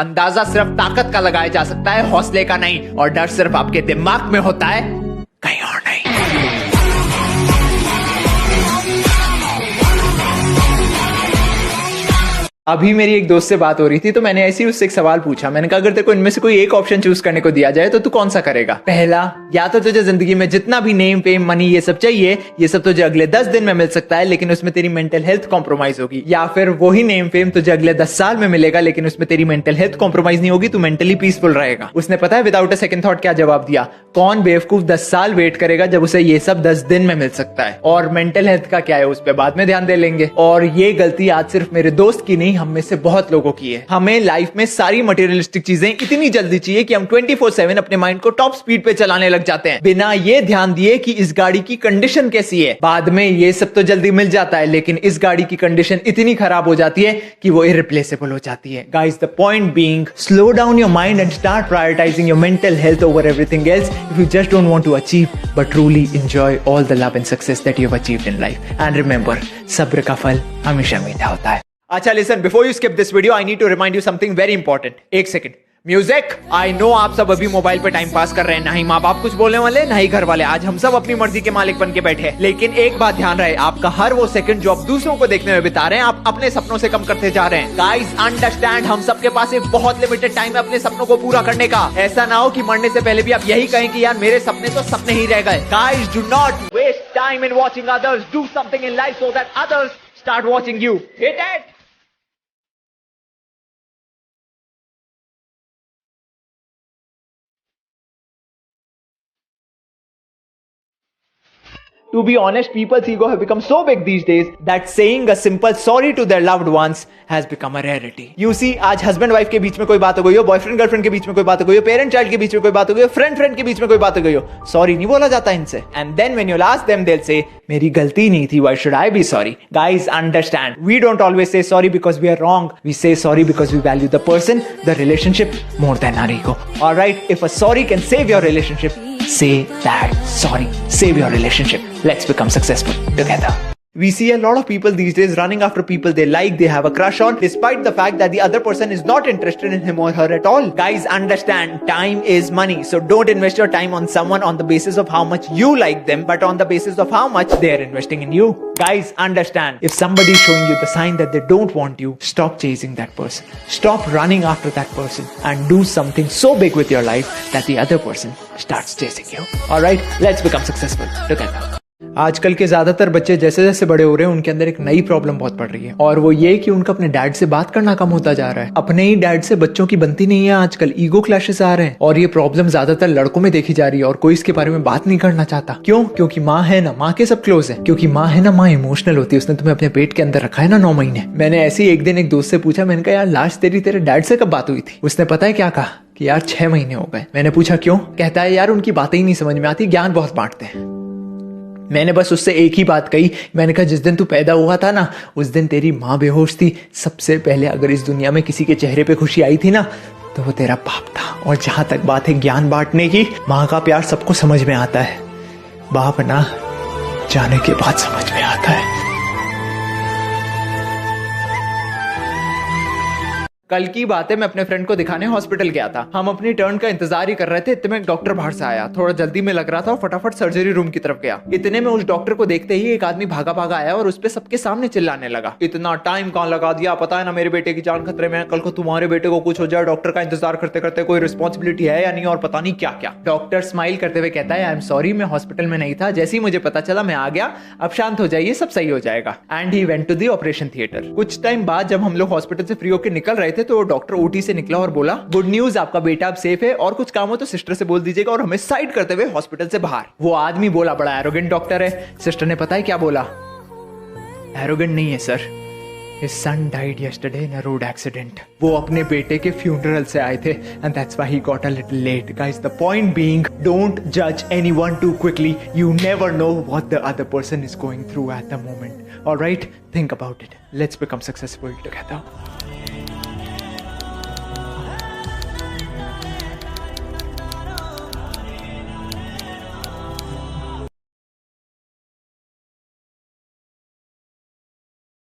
अंदाजा सिर्फ ताकत का लगाया जा सकता है, हौसले का नहीं। और डर सिर्फ आपके दिमाग में होता है, कहीं और नहीं। अभी मेरी एक दोस्त से बात हो रही थी तो मैंने ऐसे ही उससे एक सवाल पूछा। मैंने कहा अगर तेरे को इनमें से कोई एक ऑप्शन चूज करने को दिया जाए तो तू कौन सा करेगा? पहला, या तो तुझे जिंदगी में जितना भी नेम फेम मनी ये सब चाहिए, ये सब तुझे अगले 10 दिन में मिल सकता है लेकिन उसमें तेरी मेंटल हेल्थ कॉम्प्रोमाइज होगी। या फिर वही नेम फेम तुझे अगले 10 साल में मिलेगा लेकिन उसमें तेरी मेंटल हेल्थ कॉम्प्रोमाइज नहीं होगी, तू मेंटली पीसफुल रहेगा। उसने पता है विदाउट अ सेकंड थॉट क्या जवाब दिया? कौन बेवकूफ 10 साल वेट करेगा जब उसे ये सब 10 दिन में मिल सकता है। और मेंटल हेल्थ का क्या है, उस पर बाद में ध्यान दे लेंगे। और ये गलती आज सिर्फ मेरे दोस्त की नहीं, हम में से बहुत लोगों की है। हमें लाइफ में सारी मटेरियलिस्टिक चीजें इतनी जल्दी चाहिए कि हम 24/7 अपने माइंड को टॉप स्पीड पे चलाने लग जाते हैं, बिना ये ध्यान दिए कि इस गाड़ी की कंडीशन कैसी है। बाद में ये सब तो जल्दी मिल जाता है लेकिन इस गाड़ी की कंडीशन इतनी खराब हो जाती है कि वो इरिप्लेसेबल हो जाती है। Guys, the point being, slow down your mind and start prioritising your mental health over everything else if you just don't want to achieve but truly enjoy all the love and success that you have achieved in life. And remember, सब्र का फल हमेशा मीठा होता है। अच्छा, listen, before you skip this video, I need to remind you something very important. एक second, music. I know आप सब अभी मोबाइल पे टाइम पास कर रहे हैं, ना ही माँ बाप कुछ बोलने वाले, ना ही घर वाले। आज हम सब अपनी मर्जी के मालिक बन के बैठे हैं। लेकिन एक बात ध्यान रहे, आपका हर वो सेकंड जो आप दूसरों को देखने में बिता रहे हैं, आप अपने सपनों से कम करते जा रहे हैं। गाइस, अंडरस्टैंड, हम सबके पास एक बहुत लिमिटेड टाइम है अपने सपनों को पूरा करने का। ऐसा ना हो कि मरने से पहले भी आप यही कहें कि यार मेरे सपने तो सपने ही रह गए। Guys, do not waste time in watching others, do something in life so that others start watching you. Hit it. To be honest, people's ego have become so big these days that saying a simple sorry to their loved ones has become a rarity. You see, आज husband wife के बीच में कोई बात हो गई हो, boyfriend girlfriend के बीच में कोई बात हो गई हो, parent child के बीच में कोई बात हो गई हो, friend friend के बीच में कोई बात हो गई हो, sorry नहीं बोला जाता इनसे। And then when you'll ask them, they'll say, मेरी गलती नहीं थी, why should I be sorry? Guys, understand, we don't always say sorry because we are wrong. We say sorry because we value the person, the relationship more than our ego. Alright, if a sorry can save your relationship, say that sorry. Save your relationship. Let's become successful together. We see a lot of people these days running after people they like, they have a crush on, despite the fact that the other person is not interested in him or her at all. Guys, understand, time is money. So don't invest your time on someone on the basis of how much you like them, but on the basis of how much they are investing in you. Guys, understand, if somebody is showing you the sign that they don't want you, stop chasing that person. Stop running after that person and do something so big with your life that the other person starts chasing you. Alright, let's become successful together. आजकल के ज्यादातर बच्चे जैसे जैसे बड़े हो रहे हैं उनके अंदर एक नई प्रॉब्लम बहुत पड़ रही है, और वो ये कि उनका अपने डैड से बात करना कम होता जा रहा है। अपने ही डैड से बच्चों की बनती नहीं है आजकल, ईगो क्लैशेस आ रहे हैं। और ये प्रॉब्लम ज्यादातर लड़कों में देखी जा रही है और कोई इसके बारे में बात नहीं करना चाहता। क्यों? क्योंकि माँ है ना, माँ के सब क्लोज है। क्योंकि माँ है ना, माँ इमोशनल होती है, उसने तुम्हें अपने पेट के अंदर रखा है ना 9 महीने। मैंने ऐसे ही एक दिन एक दोस्त से पूछा, मैंने कहा यार लास्ट तेरे डैड से कब बात हुई थी? उसने पता है क्या कहा कि यार 6 महीने हो गए। मैंने पूछा क्यों? कहता है यार उनकी बातें ही नहीं समझ में आती, ज्ञान बहुत बांटते हैं। मैंने बस उससे एक ही बात कही, मैंने कहा जिस दिन तू पैदा हुआ था ना उस दिन तेरी माँ बेहोश थी। सबसे पहले अगर इस दुनिया में किसी के चेहरे पे खुशी आई थी ना तो वो तेरा बाप था। और जहां तक बात है ज्ञान बांटने की, माँ का प्यार सबको समझ में आता है, बाप ना जाने के बाद समझ में आता है। कल की बात है, मैं अपने फ्रेंड को दिखाने हॉस्पिटल गया था। हम अपनी टर्न का इंतजार ही कर रहे थे, इतने में एक डॉक्टर बाहर से आया। थोड़ा जल्दी में लग रहा था और फटाफट सर्जरी रूम की तरफ गया। इतने में उस डॉक्टर को देखते ही एक आदमी भागा भागा आया और उस पे सबके सामने चिल्लाने लगा, इतना टाइम कहाँ लगा दिया, पता है ना मेरे बेटे की जान खतरे में, कल को तुम्हारे बेटे को कुछ हो जाए, डॉक्टर का इंतजार करते करते कोई रिस्पॉन्सिबिलिटी है या नहीं, और पता नहीं क्या क्या। डॉक्टर स्माइल करते हुए कहता है आई एम सॉरी, मैं हॉस्पिटल में नहीं था, जैसे ही मुझे पता चला मैं आ गया, अब शांत हो जाइए, सब सही हो जाएगा। And he went to the operation theatre. कुछ टाइम बाद जब हम लोग हॉस्पिटल से फ्री होकर निकल रहे थे तो डॉक्टर ओटी से निकला और बोला गुड न्यूज, आपका बेटा अब सेफ है, और कुछ काम हो तो सिस्टर से बोल दीजिएगा, और हमें साइड करते हुए हॉस्पिटल से बाहर। वो आदमी बोला बड़ा एरोगेंट डॉक्टर है। सिस्टर ने पता है क्या बोला? एरोगेंट नहीं है sir, His son died yesterday in a road accident. वो अपने बेटे के फ्यूनरल से आए थे and that's why he got a little late. Guys, the point being, don't judge anyone too quickly. You never know what the other person is going through at the moment. Alright? Think about it. Let's become successful together.